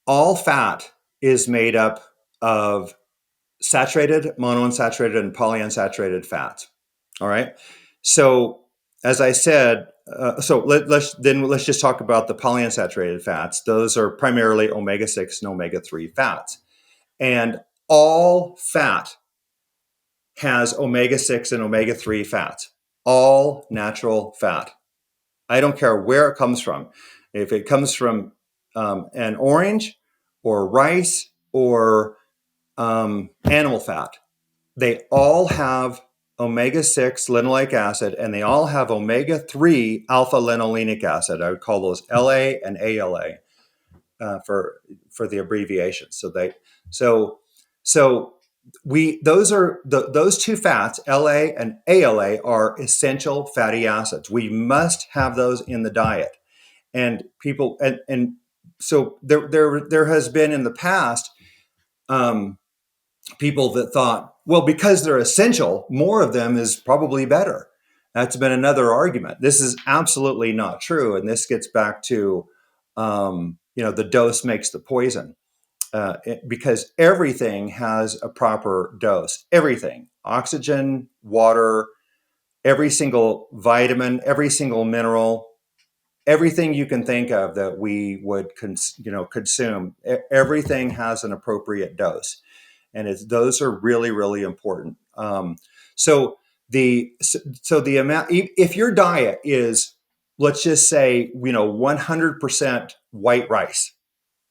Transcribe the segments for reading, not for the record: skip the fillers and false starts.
all fat is made up of saturated, monounsaturated, and polyunsaturated fats. All right. So as I said, let's just talk about the polyunsaturated fats. Those are primarily omega-6 and omega-3 fats, and all fat has omega-6 and omega-3 fats. All natural fat. I don't care where it comes from. If it comes from an orange or rice or animal fat, they all have omega-6 linoleic acid, and they all have omega-3 alpha linolenic acid. I would call those LA and ALA for the abbreviation. Those two fats, LA and ALA, are essential fatty acids. We must have those in the diet. And people and so there has been in the past people that thought, well, because they're essential, more of them is probably better. That's been another argument. This is absolutely not true, and this gets back to the dose makes the poison. Because everything has a proper dose. Everything, oxygen, water, every single vitamin, every single mineral, everything you can think of that we would consume. Everything has an appropriate dose, and those are really, really important. So the amount, if your diet is, let's just say, 100% white rice,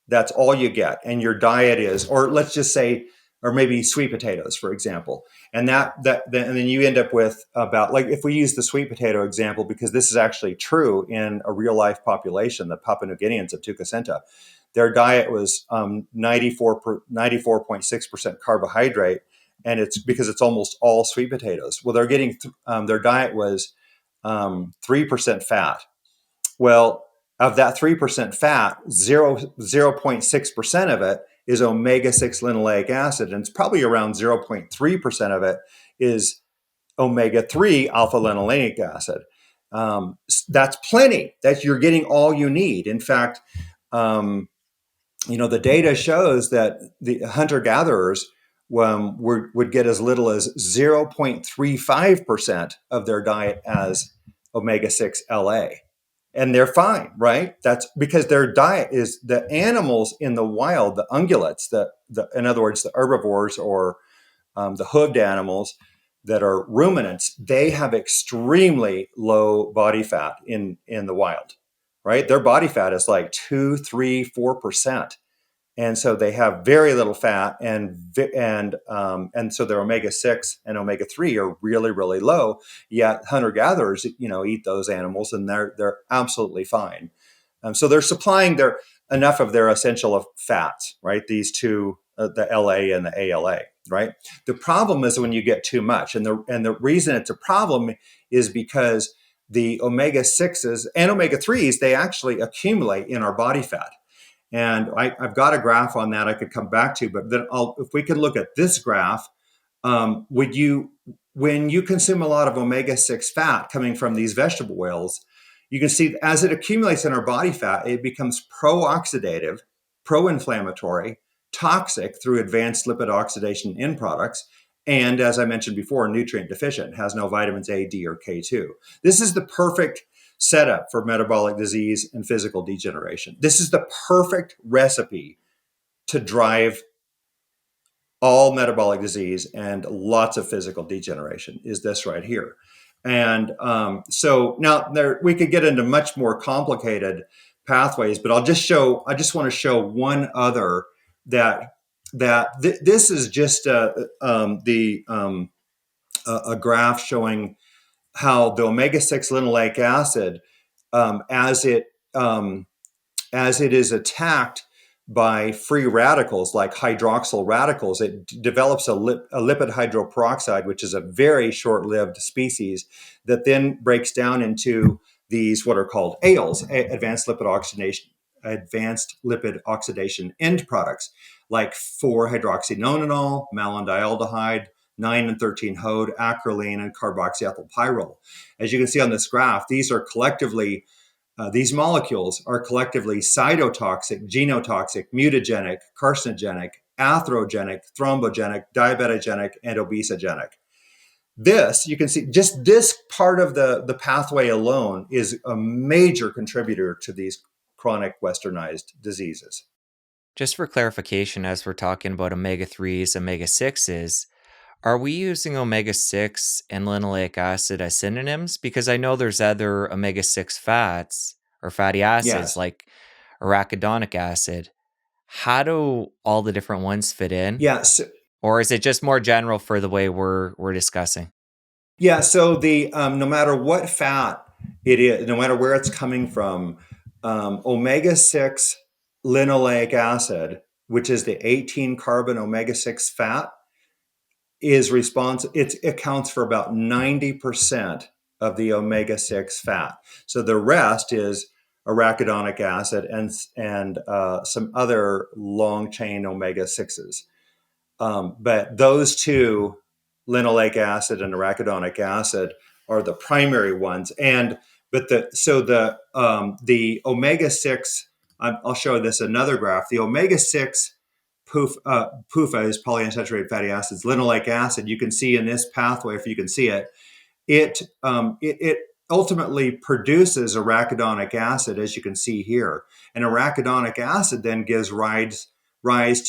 that's all you get, and your diet is, or let's just say, or maybe sweet potatoes, for example, and then you end up with about, like, if we use the sweet potato example, because this is actually true in a real life population, the Papua New Guineans of Tucacenta, their diet was 94.6% carbohydrate, and it's because it's almost all sweet potatoes. Well, they're getting their diet was 3% fat. Well, of that 3% fat, 0.6% of it is omega-6 linoleic acid, and it's probably around 0.3% of it is omega-3 alpha linolenic acid. That's plenty. That you're getting all you need. In fact, the data shows that the hunter-gatherers would get as little as 0.35% of their diet as omega-6 LA. And they're fine, right? That's because their diet is the animals in the wild, the ungulates, in other words, the herbivores or the hoofed animals that are ruminants. They have extremely low body fat in the wild, right? Their body fat is like 2, 3, 4%. And so they have very little fat, and so their omega-6 and omega-3 are really, really low. Yet hunter-gatherers, eat those animals, and they're absolutely fine. So they're supplying enough of their essential fats, right? These two, the LA and the ALA, right? The problem is when you get too much, and the reason it's a problem is because the omega-6s and omega-3s, they actually accumulate in our body fat. And I've got a graph on that I could come back to, but then if we can look at this graph, when you consume a lot of omega-6 fat coming from these vegetable oils, you can see as it accumulates in our body fat, it becomes pro-oxidative, pro-inflammatory, toxic through advanced lipid oxidation end products, and as I mentioned before, nutrient deficient, has no vitamins A, D, or K2. This is the perfect setup for metabolic disease and physical degeneration. This is the perfect recipe to drive all metabolic disease and lots of physical degeneration, is this right here. And so now we could get into much more complicated pathways, but I just want to show one other this is just a graph showing how the omega-6 linoleic acid, as it is attacked by free radicals like hydroxyl radicals, it develops a lipid hydroperoxide, which is a very short-lived species that then breaks down into these what are called ALs, advanced lipid oxidation end products, like 4-hydroxynonenal, malondialdehyde, 9 and 13-hode, acrolein, and carboxyethyl pyrrole. As you can see on this graph, these are collectively These molecules are collectively cytotoxic, genotoxic, mutagenic, carcinogenic, atherogenic, thrombogenic, diabetogenic, and obesogenic. This, you can see, just this part of the pathway alone is a major contributor to these chronic westernized diseases. Just for clarification, as we're talking about omega-3s, omega-6s, are we using omega-6 and linoleic acid as synonyms? Because I know there's other omega-6 fats or fatty acids Yes. like arachidonic acid. How do all the different ones fit in? Yes. Or is it just more general for the way we're discussing? Yeah. So the no matter what fat it is, no matter where it's coming from, omega-6 linoleic acid, which is the 18 carbon omega-6 fat, is responsible. It accounts for about 90% of the omega-6 fat. So the rest is arachidonic acid and some other long chain omega-6s. But those two, linoleic acid and arachidonic acid, are the primary ones. And but the omega-6, I'll show this another graph. The omega-6 PUFA is polyunsaturated fatty acids, linoleic acid. You can see in this pathway, if you can see it, it ultimately produces arachidonic acid, as you can see here. And arachidonic acid then gives rise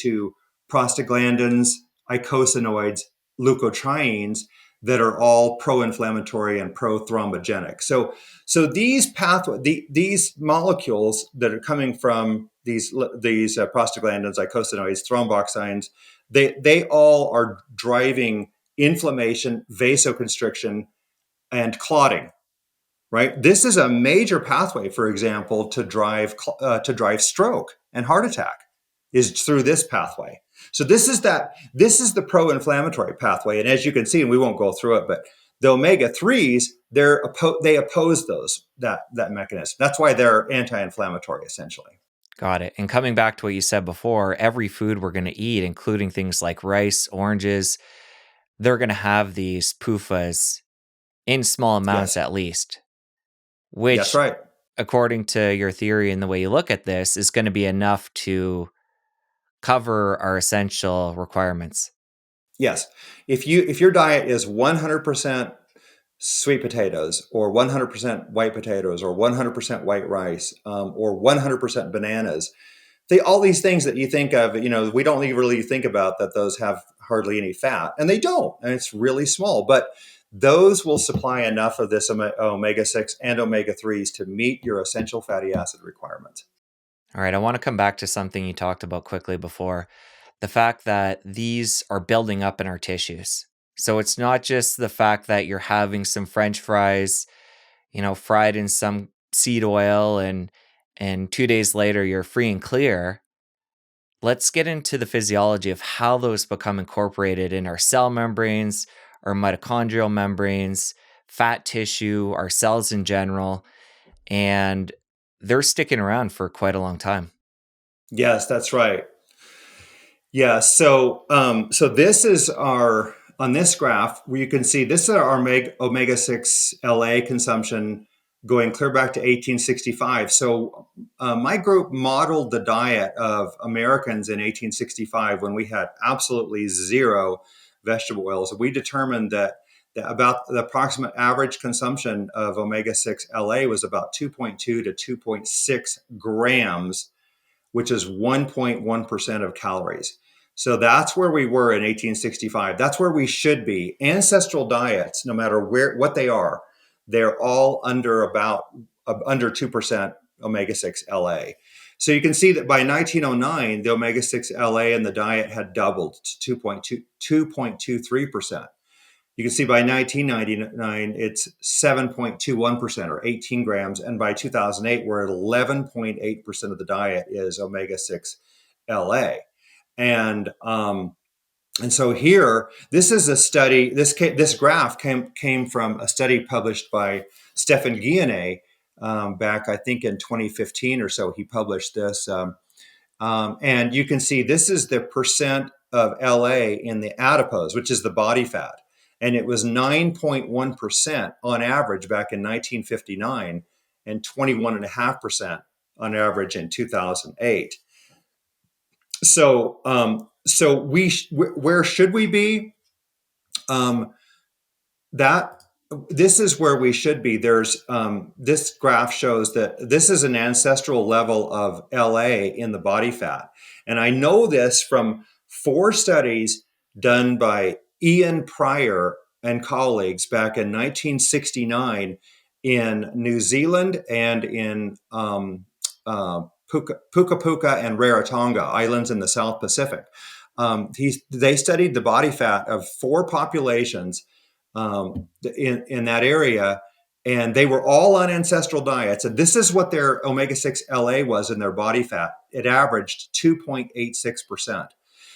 to prostaglandins, eicosanoids, leukotrienes that are all pro-inflammatory and pro-thrombogenic. So these molecules that are coming from these prostaglandins, eicosanoids, thromboxanes, they all are driving inflammation, vasoconstriction, and clotting. Right. This is a major pathway, for example, to drive stroke and heart attack, is through this pathway. So this is the pro-inflammatory pathway, and as you can see, and we won't go through it, but the omega-3s, they oppose that mechanism. That's why they're anti-inflammatory, essentially. Got it. And coming back to what you said before, every food we're going to eat, including things like rice, oranges, they're going to have these PUFAs in small amounts Yes. at least, That's which, right. according to your theory and the way you look at this, is going to be enough to cover our essential requirements. Yes. If your diet is 100% sweet potatoes or 100% white potatoes or 100% white rice or 100% bananas, all these things that you think of, we don't really think about that those have hardly any fat, and they don't, and it's really small, but those will supply enough of this omega-6 and omega-3s to meet your essential fatty acid requirements. All right, I want to come back to something you talked about quickly before, the fact that these are building up in our tissues. So it's not just the fact that you're having some French fries, fried in some seed oil and 2 days later you're free and clear. Let's get into the physiology of how those become incorporated in our cell membranes, our mitochondrial membranes, fat tissue, our cells in general, and they're sticking around for quite a long time. Yes, that's right. Yeah. So this is on this graph where you can see this is our omega-6 LA consumption going clear back to 1865. So my group modeled the diet of Americans in 1865 when we had absolutely zero vegetable oils. We determined that about the approximate average consumption of omega-6 LA was about 2.2 to 2.6 grams, which is 1.1% of calories. So that's where we were in 1865. That's where we should be. Ancestral diets, no matter what they are, they're all under 2% omega-6 LA. So you can see that by 1909, the omega-6 LA in the diet had doubled to 2.23%. You can see by 1999, it's 7.21% or 18 grams. And by 2008, we're at 11.8% of the diet is omega-6 LA. And so here, this is a study, this graph came from a study published by Stephan Guyenet back, I think, in 2015 or so. He published this. And you can see this is the percent of LA in the adipose, which is the body fat. And it was 9.1% on average back in 1959. and 21.5% on average in 2008. So, where should we be? That this is where we should be. There's this graph shows that this is an ancestral level of LA in the body fat, and I know this from 4 studies done by Ian Pryor and colleagues back in 1969 in New Zealand and in Puka Puka and Rarotonga islands in the South Pacific. They studied the body fat of 4 populations in that area, and they were all on ancestral diets. And this is what their omega-6 LA was in their body fat. It averaged 2.86%.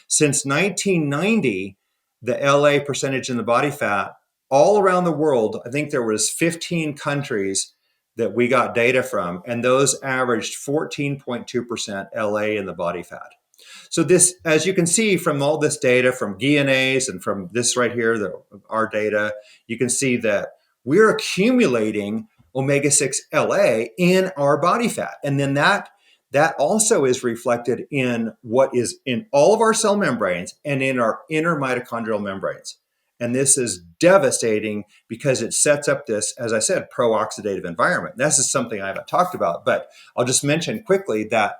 Since 1990, the LA percentage in the body fat all around the world, I think there was 15 countries that we got data from, and those averaged 14.2% LA in the body fat. So this, as you can see from all this data from DNAs and from this right here, our data, you can see that we're accumulating omega-6 LA in our body fat. And then that also is reflected in what is in all of our cell membranes and in our inner mitochondrial membranes. And this is devastating because it sets up this, as I said, pro-oxidative environment. This is something I haven't talked about, but I'll just mention quickly that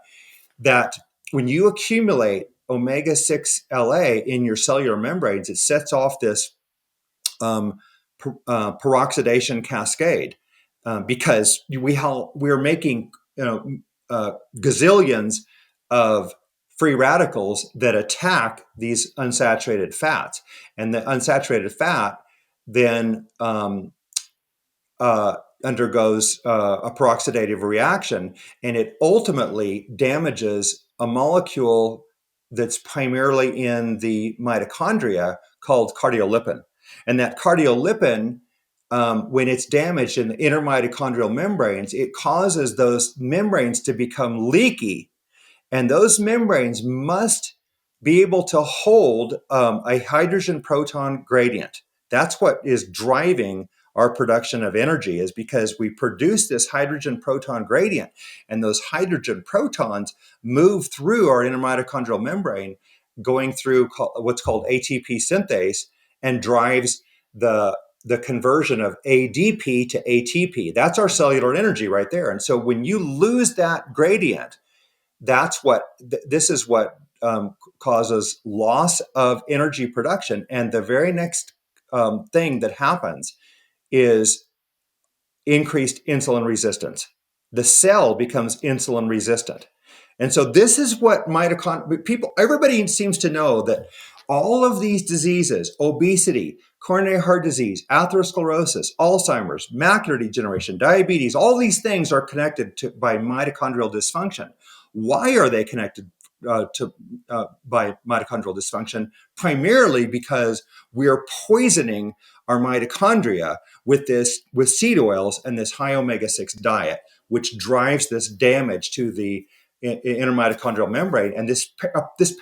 when you accumulate omega-6 LA in your cellular membranes, it sets off this peroxidation cascade because we're making gazillions of free radicals that attack these unsaturated fats. And the unsaturated fat then undergoes a peroxidative reaction, and it ultimately damages a molecule that's primarily in the mitochondria called cardiolipin. And that cardiolipin, when it's damaged in the inner mitochondrial membranes, it causes those membranes to become leaky. And those membranes must be able to hold a hydrogen proton gradient. That's what is driving our production of energy, is because we produce this hydrogen proton gradient, and those hydrogen protons move through our inner mitochondrial membrane, going through what's called ATP synthase, and drives the conversion of ADP to ATP. That's our cellular energy right there. And so when you lose that gradient, this is what causes loss of energy production. And the very next thing that happens is increased insulin resistance. The cell becomes insulin resistant. And so this is what everybody seems to know that all of these diseases, obesity, coronary heart disease, atherosclerosis, Alzheimer's, macular degeneration, diabetes, all these things are connected by mitochondrial dysfunction. Why are they connected by mitochondrial dysfunction? Primarily because we are poisoning our mitochondria with seed oils and this high omega-6 diet, which drives this damage to the inner mitochondrial membrane, and this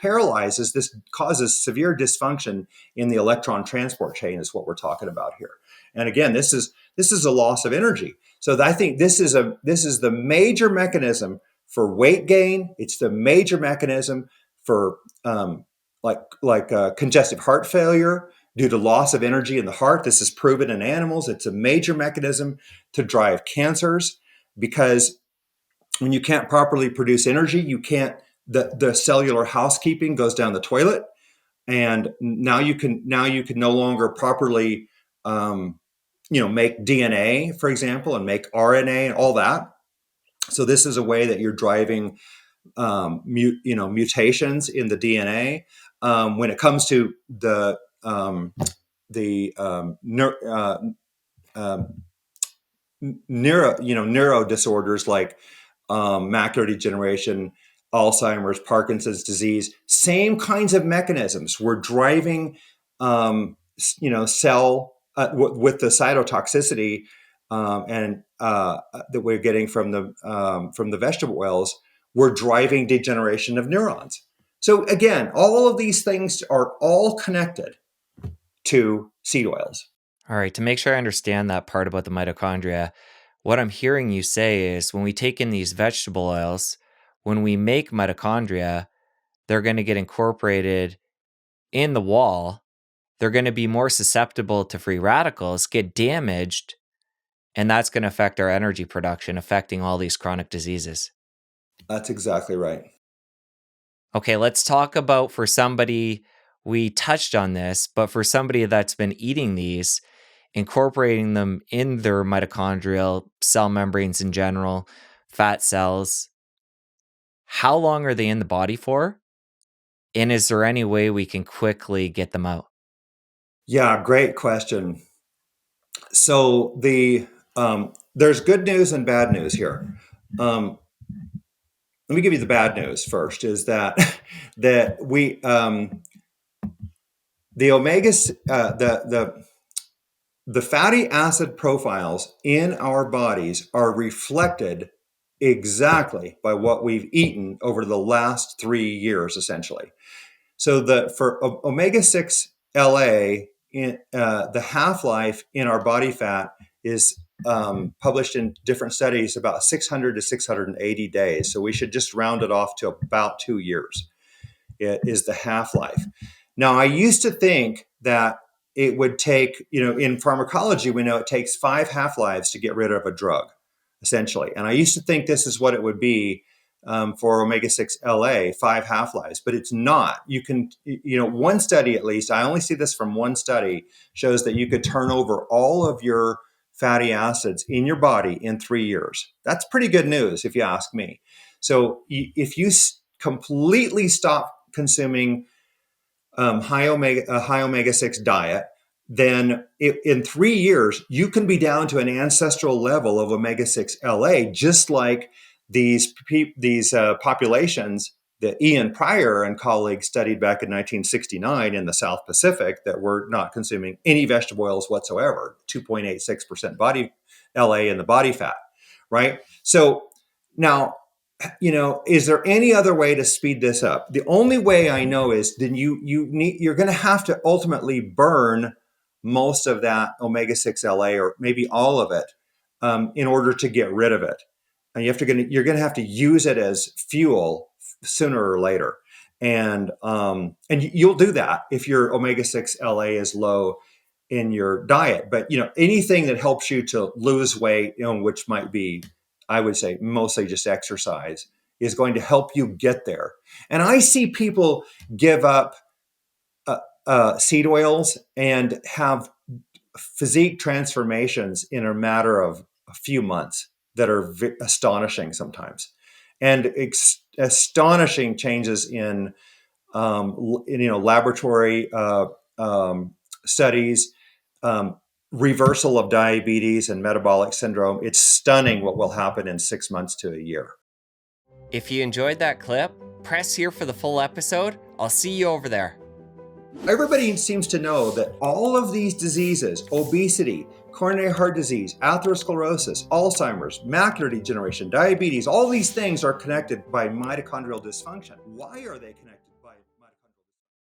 paralyzes, this causes severe dysfunction in the electron transport chain, is what we're talking about here. And again, this is a loss of energy. So I think this is the major mechanism for weight gain. It's the major mechanism for congestive heart failure due to loss of energy in the heart. This is proven in animals. It's a major mechanism to drive cancers, because when you can't properly produce energy, the cellular housekeeping goes down the toilet, and now you can no longer properly make DNA, for example, and make RNA and all that. So this is a way that you're driving mutations in the DNA. When it comes to the neuro disorders like macular degeneration, Alzheimer's, Parkinson's disease, same kinds of mechanisms. We're driving, cell with the cytotoxicity that we're getting from the vegetable oils. We're driving degeneration of neurons. So again, all of these things are all connected to seed oils. All right, to make sure I understand that part about the mitochondria, What I'm hearing you say is when we take in these vegetable oils, when we make mitochondria, they're going to get incorporated in the wall. They're going to be more susceptible to free radicals, get damaged, and that's going to affect our energy production, affecting all these chronic diseases. That's exactly right. Okay, let's talk about for somebody, we touched on this, but for somebody that's been eating these, incorporating them in their mitochondrial cell membranes in general, fat cells, how long are they in the body for? And is there any way we can quickly get them out? Yeah, great question. So there's good news and bad news here. Let me give you the bad news first. Is that that we the omegas the fatty acid profiles in our bodies are reflected exactly by what we've eaten over the last 3 years, essentially. So for omega-6 LA, the half-life in our body fat is published in different studies about 600 to 680 days. So we should just round it off to about 2 years. It is the half-life. Now, I used to think that it would take, in pharmacology, we know it takes 5 half-lives to get rid of a drug, essentially. And I used to think this is what it would be for omega-6 LA, 5 half-lives, but it's not. You can, one study at least, I only see this from one study, shows that you could turn over all of your fatty acids in your body in 3 years. That's pretty good news, if you ask me. So if you completely stop consuming high omega-6 diet, then in 3 years, you can be down to an ancestral level of omega-6 LA, just like these populations that Ian Pryor and colleagues studied back in 1969 in the South Pacific that were not consuming any vegetable oils whatsoever, 2.86% body LA in the body fat, right? So now, is there any other way to speed this up? The only way I know is then you're going to have to ultimately burn most of that omega-6 LA, or maybe all of it, in order to get rid of it. And you're going to have to use it as fuel sooner or later, and you'll do that if your omega-6 LA is low in your diet. But anything that helps you to lose weight, which might be, I would say, mostly just exercise, is going to help you get there. And I see people give up seed oils and have physique transformations in a matter of a few months that are astonishing sometimes, and astonishing changes in laboratory studies, reversal of diabetes and metabolic syndrome. It's stunning what will happen in 6 months to a year. If you enjoyed that clip, press here for the full episode. I'll see you over there. Everybody seems to know that all of these diseases, obesity, coronary heart disease, atherosclerosis, Alzheimer's, macular degeneration, diabetes, all these things are connected by mitochondrial dysfunction. Why are they connected?